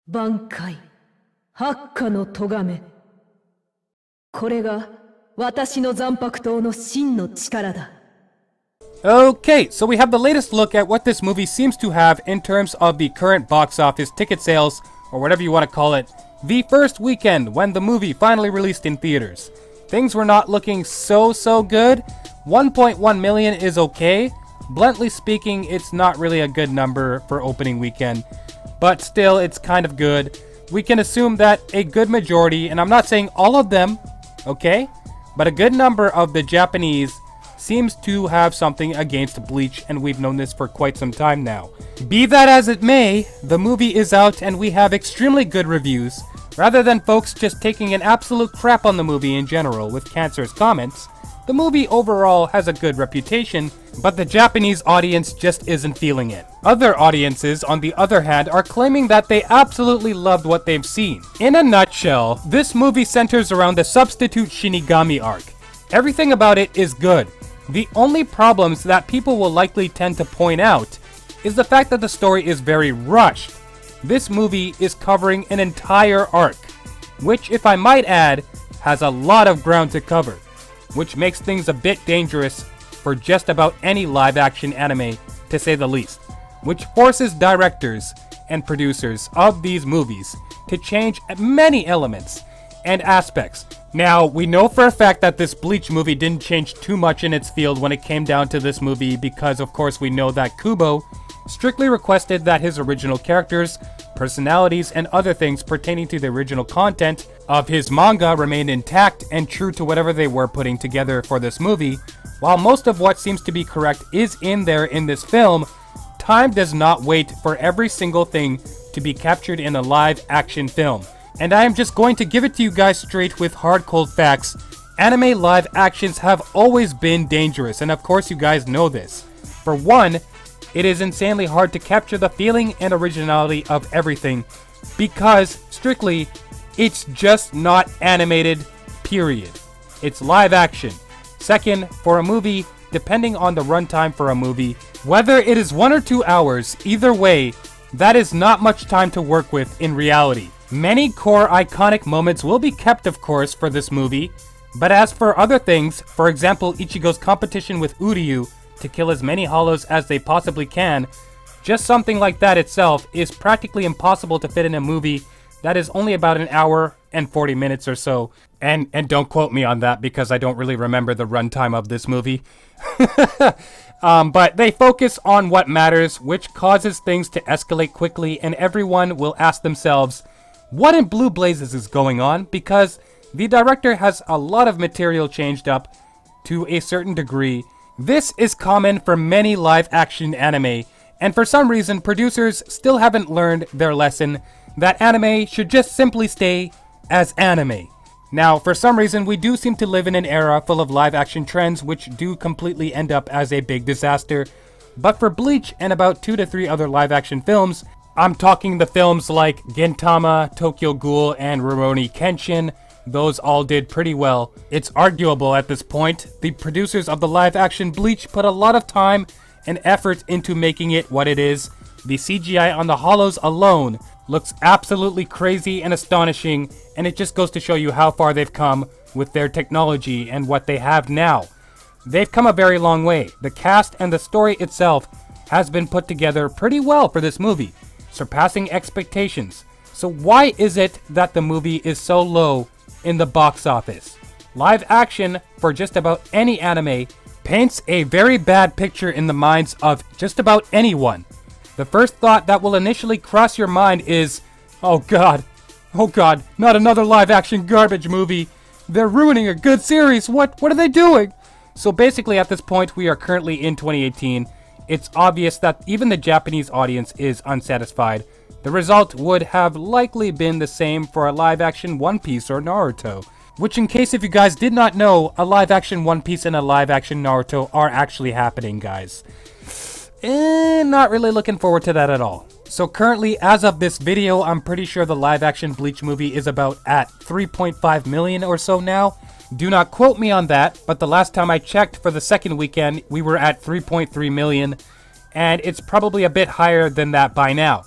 挽回、発火の咎め。これが私の残白刀の真の力だ。 Okay, so we have the latest look at what this movie seems to have in terms of the current box office ticket sales, or whatever you want to call it, the first weekend when the movie finally released in theaters. Things were not looking so good. 1.1 million is okay. Bluntly speaking, it's not really a good number for opening weekend, but still, it's kind of good. We can assume that a good majority, and I'm not saying all of them, okay, but a good number of the Japanese seems to have something against Bleach, and we've known this for quite some time now. Be that as it may, the movie is out and we have extremely good reviews. Rather than folks just taking an absolute crap on the movie in general with cancerous comments, the movie overall has a good reputation, but the Japanese audience just isn't feeling it. Other audiences, on the other hand, are claiming that they absolutely loved what they've seen. In a nutshell, this movie centers around the substitute Shinigami arc. Everything about it is good. The only problems that people will likely tend to point out is the fact that the story is very rushed. This movie is covering an entire arc, which, if I might add, has a lot of ground to cover, which makes things a bit dangerous for just about any live-action anime, to say the least, which forces directors and producers of these movies to change many elements and aspects. Now, we know for a fact that this Bleach movie didn't change too much in its field when it came down to this movie because, of course, we know that Kubo strictly requested that his original characters, personalities, and other things pertaining to the original content of his manga remain intact and true to whatever they were putting together for this movie. While most of what seems to be correct is in there in this film, time does not wait for every single thing to be captured in a live-action film. And I am just going to give it to you guys straight with hard cold facts. Anime live actions have always been dangerous, and of course you guys know this. For one, it is insanely hard to capture the feeling and originality of everything because, strictly, it's just not animated, period. It's live action. Second, for a movie, depending on the runtime for a movie, whether it is 1 or 2 hours, either way, that is not much time to work with in reality. Many core iconic moments will be kept, of course, for this movie, but as for other things, for example Ichigo's competition with Uryu to kill as many hollows as they possibly can, just something like that itself is practically impossible to fit in a movie that is only about 1 hour and 40 minutes or so. And don't quote me on that because I don't really remember the runtime of this movie. But they focus on what matters, which causes things to escalate quickly, and everyone will ask themselves, what in blue blazes is going on? Because the director has a lot of material changed up to a certain degree. This is common for many live-action anime, and for some reason producers still haven't learned their lesson that anime should just simply stay as anime. Now, for some reason, we do seem to live in an era full of live-action trends which do completely end up as a big disaster. But for Bleach and about 2 to 3 other live-action films, I'm talking the films like Gintama, Tokyo Ghoul, and Rurouni Kenshin. Those all did pretty well. It's arguable at this point. The producers of the live-action Bleach put a lot of time and effort into making it what it is. The CGI on the hollows alone looks absolutely crazy and astonishing, and it just goes to show you how far they've come with their technology and what they have now. They've come a very long way. The cast and the story itself has been put together pretty well for this movie, surpassing expectations. So why is it that the movie is so low in the box office? Live action, for just about any anime, paints a very bad picture in the minds of just about anyone. The first thought that will initially cross your mind is, oh god, not another live action garbage movie. They're ruining a good series. What are they doing? So basically at this point, we are currently in 2018. It's obvious that even the Japanese audience is unsatisfied. The result would have likely been the same for a live-action One Piece or Naruto. Which, in case if you guys did not know, a live-action One Piece and a live-action Naruto are actually happening, guys. Not really looking forward to that at all. So currently, as of this video, I'm pretty sure the live-action Bleach movie is about at 3.5 million or so now. Do not quote me on that, but the last time I checked for the second weekend, we were at 3.3 million. and it's probably a bit higher than that by now.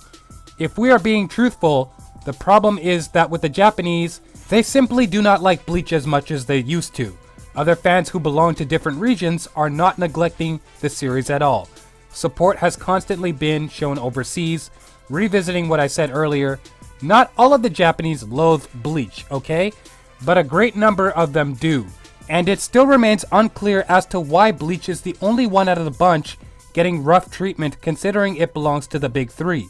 If we are being truthful, the problem is that with the Japanese, they simply do not like Bleach as much as they used to. Other fans who belong to different regions are not neglecting the series at all. Support has constantly been shown overseas. Revisiting what I said earlier, not all of the Japanese loathe Bleach, okay? But a great number of them do. And it still remains unclear as to why Bleach is the only one out of the bunch getting rough treatment considering it belongs to the big three.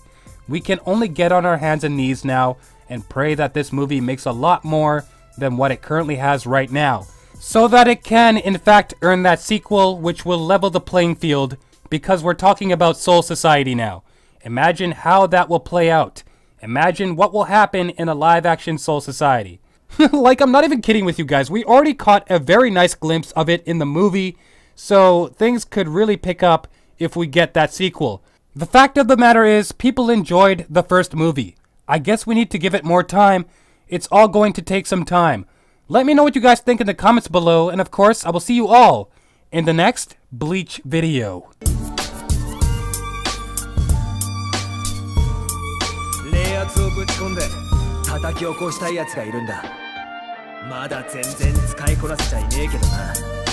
We can only get on our hands and knees now and pray that this movie makes a lot more than what it currently has right now, so that it can in fact earn that sequel which will level the playing field, because we're talking about Soul Society now. Imagine how that will play out. Imagine what will happen in a live-action Soul Society. Like, I'm not even kidding with you guys. We already caught a very nice glimpse of it in the movie, so things could really pick up if we get that sequel. The fact of the matter is, people enjoyed the first movie. I guess we need to give it more time. It's all going to take some time. Let me know what you guys think in the comments below, and of course, I will see you all in the next Bleach video. 冷圧をぶち込んで叩き起こしたいやつがいるんだ。まだ全然使いこなせちゃいねえけどな。